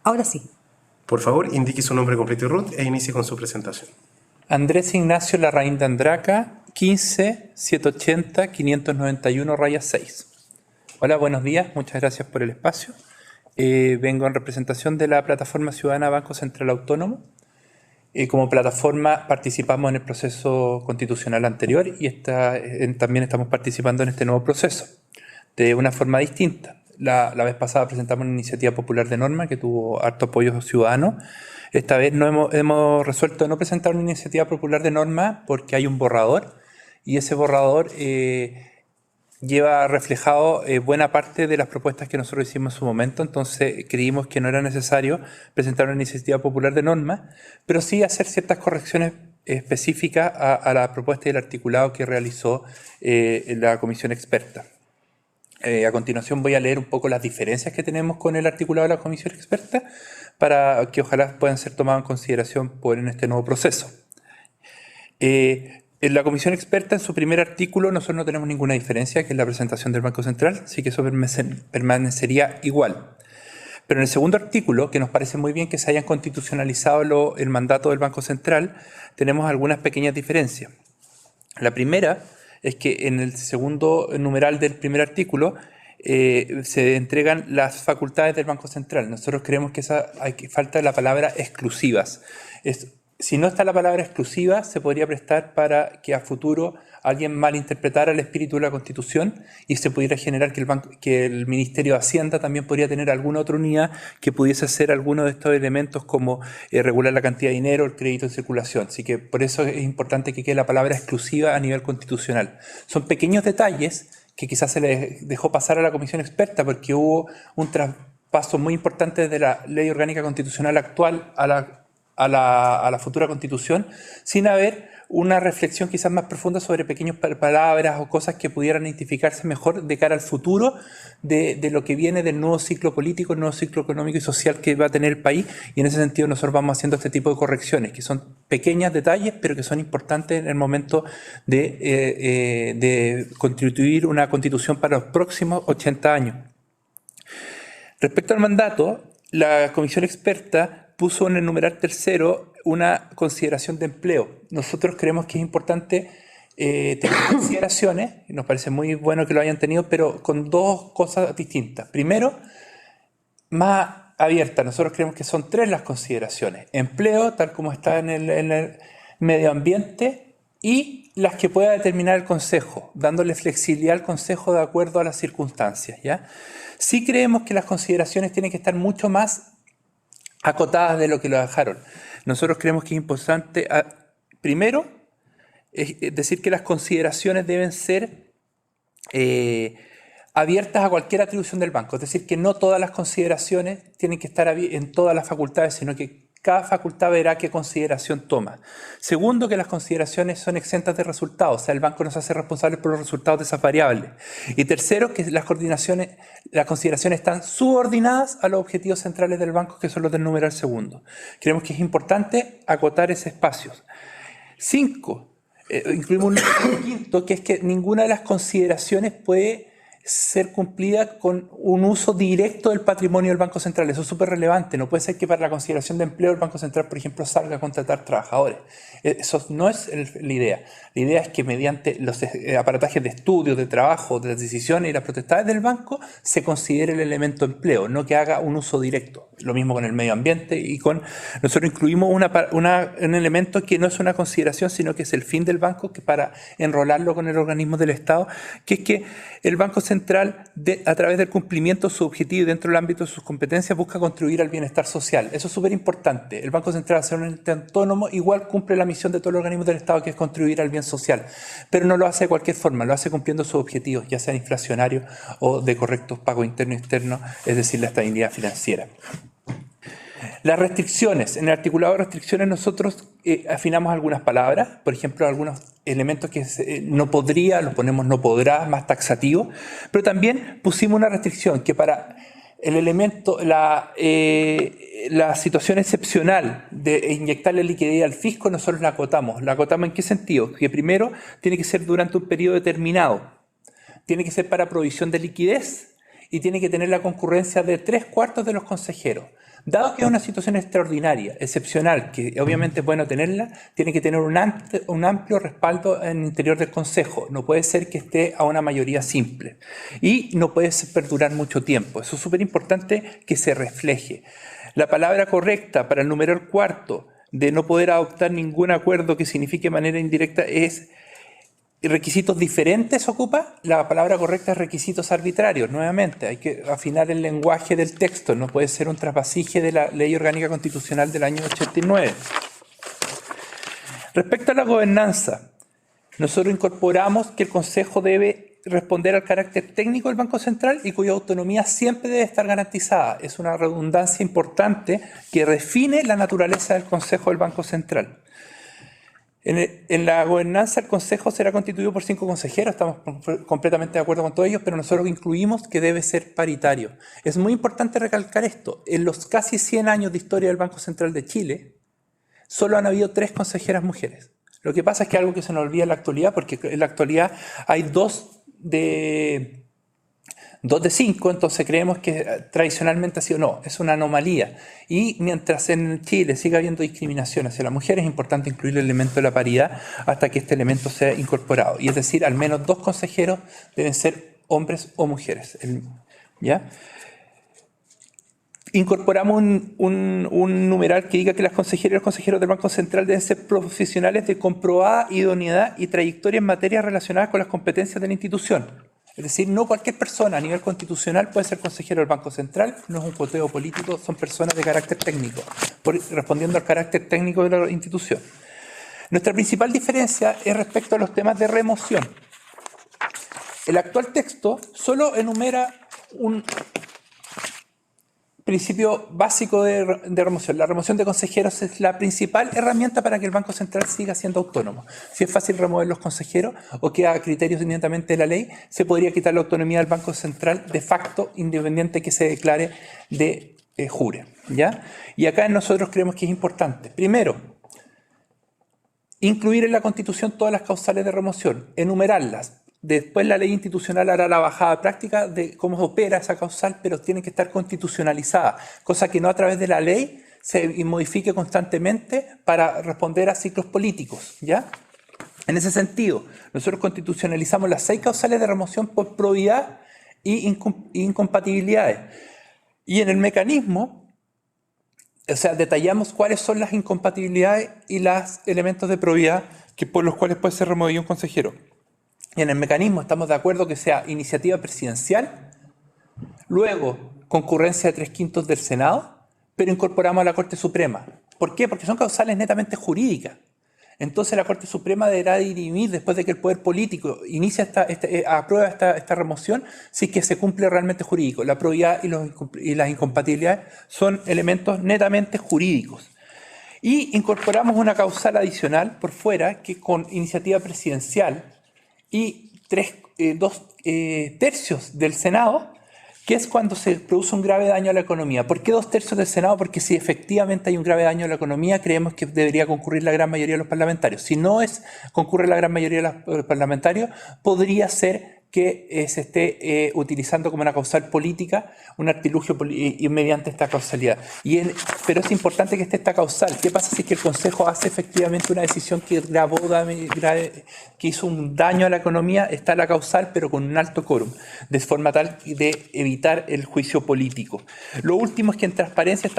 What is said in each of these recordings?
Ahora sí. Por favor, indique su nombre completo y RUT e inicie con su presentación. Andrés Ignacio Larraín de Andraca, 15-780-591-6. Hola, buenos días, muchas gracias por el espacio. Vengo en representación de la Plataforma Ciudadana Banco Central Autónomo. Como plataforma participamos en el proceso constitucional anterior y también estamos participando en este nuevo proceso de una forma distinta. La vez pasada presentamos una iniciativa popular de norma que tuvo harto apoyo ciudadano. Esta vez hemos resuelto no presentar una iniciativa popular de norma porque hay un borrador y ese borrador lleva reflejado buena parte de las propuestas que nosotros hicimos en su momento, entonces creímos que no era necesario presentar una iniciativa popular de norma, pero sí hacer ciertas correcciones específicas a la propuesta y el articulado que realizó la comisión experta. A continuación voy a leer un poco las diferencias que tenemos con el articulado de la comisión experta para que ojalá puedan ser tomadas en consideración en este nuevo proceso. En la comisión experta, en su primer artículo, nosotros no tenemos ninguna diferencia, que es la presentación del Banco Central, así que eso permanecería igual. Pero en el segundo artículo, que nos parece muy bien que se hayan constitucionalizado el mandato del Banco Central, tenemos algunas pequeñas diferencias. La primera es que en el segundo numeral del primer artículo se entregan las facultades del Banco Central. Nosotros creemos que falta la palabra exclusivas. Si no está la palabra exclusiva, se podría prestar para que a futuro alguien malinterpretara el espíritu de la Constitución y se pudiera generar que el Ministerio de Hacienda también podría tener alguna otra unidad que pudiese hacer alguno de estos elementos como regular la cantidad de dinero, el crédito en circulación. Así que por eso es importante que quede la palabra exclusiva a nivel constitucional. Son pequeños detalles que quizás se les dejó pasar a la comisión experta porque hubo un traspaso muy importante de la Ley Orgánica Constitucional actual a la futura Constitución, sin haber una reflexión quizás más profunda sobre pequeñas palabras o cosas que pudieran identificarse mejor de cara al futuro de lo que viene del nuevo ciclo político, el nuevo ciclo económico y social que va a tener el país, y en ese sentido nosotros vamos haciendo este tipo de correcciones, que son pequeños detalles, pero que son importantes en el momento de constituir una Constitución para los próximos 80 años. Respecto al mandato, la comisión experta puso en el numeral tercero una consideración de empleo. Nosotros creemos que es importante tener consideraciones, y nos parece muy bueno que lo hayan tenido, pero con dos cosas distintas. Primero, más abierta. Nosotros creemos que son tres las consideraciones. Empleo, tal como está en el medio ambiente, y las que pueda determinar el Consejo, dándole flexibilidad al Consejo de acuerdo a las circunstancias, ¿ya? Sí creemos que las consideraciones tienen que estar mucho más acotadas de lo que lo dejaron. Nosotros creemos que es importante, primero, decir que las consideraciones deben ser abiertas a cualquier atribución del banco. Es decir, que no todas las consideraciones tienen que estar en todas las facultades, sino que cada facultad verá qué consideración toma. Segundo, que las consideraciones son exentas de resultados, o sea, el banco no se hace responsable por los resultados de esas variables. Y tercero, que las consideraciones están subordinadas a los objetivos centrales del banco, que son los del numeral segundo. Creemos que es importante acotar ese espacio. 5. Incluimos un quinto, que es que ninguna de las consideraciones puede ser cumplida con un uso directo del patrimonio del Banco Central. Eso es súper relevante. No puede ser que para la consideración de empleo el Banco Central, por ejemplo, salga a contratar trabajadores. Eso no es la idea. La idea es que mediante los aparatajes de estudio, de trabajo, de las decisiones y las potestades del banco, se considere el elemento empleo, no que haga un uso directo. Lo mismo con el medio ambiente y nosotros incluimos un elemento que no es una consideración, sino que es el fin del banco, que para enrolarlo con el organismo del Estado, que es que el Banco Central, a través del cumplimiento de su objetivo y dentro del ámbito de sus competencias, busca contribuir al bienestar social. Eso es súper importante. El Banco Central, al ser un ente autónomo, igual cumple la misión de todos los organismos del Estado, que es contribuir al bien social. Pero no lo hace de cualquier forma, lo hace cumpliendo sus objetivos, ya sean inflacionarios o de correctos pagos internos y externos, es decir, la estabilidad financiera. Las restricciones. En el articulado de restricciones nosotros afinamos algunas palabras, por ejemplo, algunos elementos que no podría, lo ponemos no podrá, más taxativo, pero también pusimos una restricción que para el elemento, la situación excepcional de inyectarle liquidez al fisco, nosotros la acotamos. ¿La acotamos en qué sentido? Que primero tiene que ser durante un periodo determinado, tiene que ser para provisión de liquidez y tiene que tener la concurrencia de 3/4 de los consejeros. Dado que es una situación extraordinaria, excepcional, que obviamente es bueno tenerla, tiene que tener un amplio respaldo en el interior del Consejo. No puede ser que esté a una mayoría simple. Y no puede perdurar mucho tiempo. Eso es súper importante que se refleje. La palabra correcta para el numeral 4 de no poder adoptar ningún acuerdo que signifique de manera indirecta es requisitos diferentes ocupa. La palabra correcta es requisitos arbitrarios. Nuevamente, hay que afinar el lenguaje del texto. No puede ser un trasvasije de la Ley Orgánica Constitucional del año 89. Respecto a la gobernanza, nosotros incorporamos que el Consejo debe responder al carácter técnico del Banco Central y cuya autonomía siempre debe estar garantizada. Es una redundancia importante que define la naturaleza del Consejo del Banco Central. En la gobernanza, el Consejo será constituido por 5 consejeros, estamos completamente de acuerdo con todos ellos, pero nosotros incluimos que debe ser paritario. Es muy importante recalcar esto. En los casi 100 años de historia del Banco Central de Chile, solo han habido 3 consejeras mujeres. Lo que pasa es que es algo que se nos olvida en la actualidad, porque en la actualidad hay 2 de 5, entonces creemos que tradicionalmente ha sido, no, es una anomalía. Y mientras en Chile siga habiendo discriminación hacia la mujer, es importante incluir el elemento de la paridad hasta que este elemento sea incorporado. Y es decir, al menos 2 consejeros deben ser hombres o mujeres. ¿Ya? Incorporamos un numeral que diga que las consejeras y los consejeros del Banco Central deben ser profesionales de comprobada idoneidad y trayectoria en materias relacionadas con las competencias de la institución. Es decir, no cualquier persona a nivel constitucional puede ser consejero del Banco Central, no es un coteo político, son personas de carácter técnico, respondiendo al carácter técnico de la institución. Nuestra principal diferencia es respecto a los temas de remoción. El actual texto solo enumera un principio básico de remoción. La remoción de consejeros es la principal herramienta para que el Banco Central siga siendo autónomo. Si es fácil remover los consejeros o que a criterios inmediatamente de la ley, se podría quitar la autonomía del Banco Central de facto, independiente que se declare de jure. ¿Ya? Y acá nosotros creemos que es importante. Primero, incluir en la Constitución todas las causales de remoción, enumerarlas. Después la ley institucional hará la bajada práctica de cómo opera esa causal, pero tiene que estar constitucionalizada, cosa que no a través de la ley se modifique constantemente para responder a ciclos políticos, ¿ya? En ese sentido, nosotros constitucionalizamos las 6 causales de remoción por probidad y incompatibilidades. Y en el mecanismo, o sea, detallamos cuáles son las incompatibilidades y los elementos de probidad por los cuales puede ser removido un consejero. Y en el mecanismo estamos de acuerdo que sea iniciativa presidencial, luego concurrencia de 3/5 del Senado, pero incorporamos a la Corte Suprema. ¿Por qué? Porque son causales netamente jurídicas. Entonces la Corte Suprema deberá dirimir después de que el poder político aprueba esta remoción si es que se cumple realmente jurídico. La probidad y las incompatibilidades son elementos netamente jurídicos. Y incorporamos una causal adicional por fuera que con iniciativa presidencial y 2/3 del Senado, que es cuando se produce un grave daño a la economía. ¿Por qué 2/3 del Senado? Porque si efectivamente hay un grave daño a la economía, creemos que debería concurrir la gran mayoría de los parlamentarios. Si no concurre la gran mayoría de los parlamentarios, podría ser que se esté utilizando como una causal política, un artilugio y mediante esta causalidad. Pero es importante que esté esta causal. ¿Qué pasa si es que el Consejo hace efectivamente una decisión que que hizo un daño a la economía? Está la causal, pero con un alto quórum, de forma tal de evitar el juicio político. Lo último es que en transparencia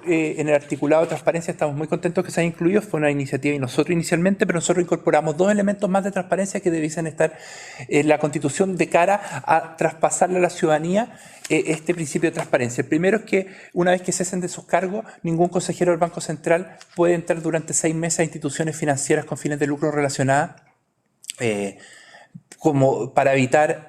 en el articulado de transparencia estamos muy contentos que se haya incluido. Fue una iniciativa y nosotros inicialmente, pero nosotros incorporamos 2 elementos más de transparencia que debiesen estar en la Constitución de cara a traspasarle a la ciudadanía este principio de transparencia. El primero es que una vez que cesen de sus cargos, ningún consejero del Banco Central puede entrar durante 6 meses a instituciones financieras con fines de lucro relacionadas como para evitar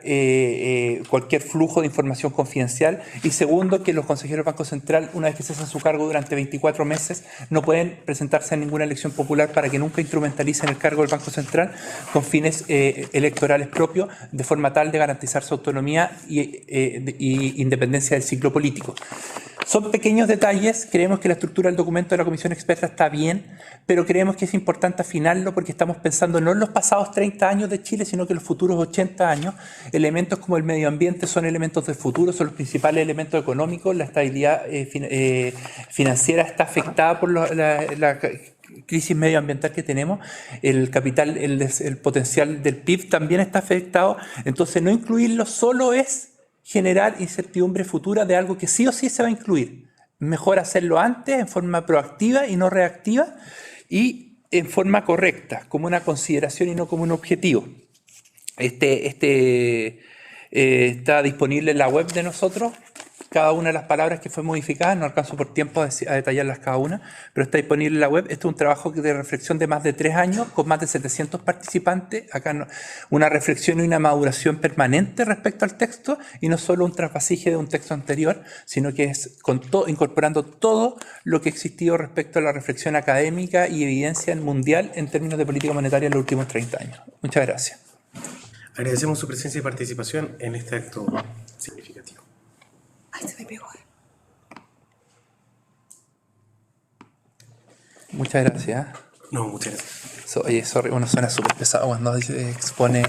cualquier flujo de información confidencial. Y segundo, que los consejeros del Banco Central, una vez que cesan su cargo durante 24 meses, no pueden presentarse a ninguna elección popular para que nunca instrumentalicen el cargo del Banco Central con fines electorales propios, de forma tal de garantizar su autonomía y independencia del ciclo político. Son pequeños detalles, creemos que la estructura del documento de la comisión experta está bien, pero creemos que es importante afinarlo porque estamos pensando no en los pasados 30 años de Chile, sino que en los futuros 80 años. Elementos como el medio ambiente son elementos del futuro, son los principales elementos económicos. La estabilidad financiera está afectada por la crisis medioambiental que tenemos, el capital, el potencial del PIB también está afectado. Entonces, no incluirlo solo es generar incertidumbre futura de algo que sí o sí se va a incluir. Mejor hacerlo antes, en forma proactiva y no reactiva, y en forma correcta, como una consideración y no como un objetivo. Está disponible en la web de nosotros, cada una de las palabras que fue modificada, no alcanzo por tiempo a detallarlas cada una, pero está disponible en la web. Este es un trabajo de reflexión de más de 3 años, con más de 700 participantes. Acá una reflexión y una maduración permanente respecto al texto, y no solo un trasvasije de un texto anterior, sino que es incorporando todo lo que ha existido respecto a la reflexión académica y evidencia mundial en términos de política monetaria en los últimos 30 años. Muchas gracias. Agradecemos su presencia y participación en este acto significativo. Ay, se me pegó. Muchas gracias. No, muchas gracias. Oye, sorry, uno suena súper pesado cuando expone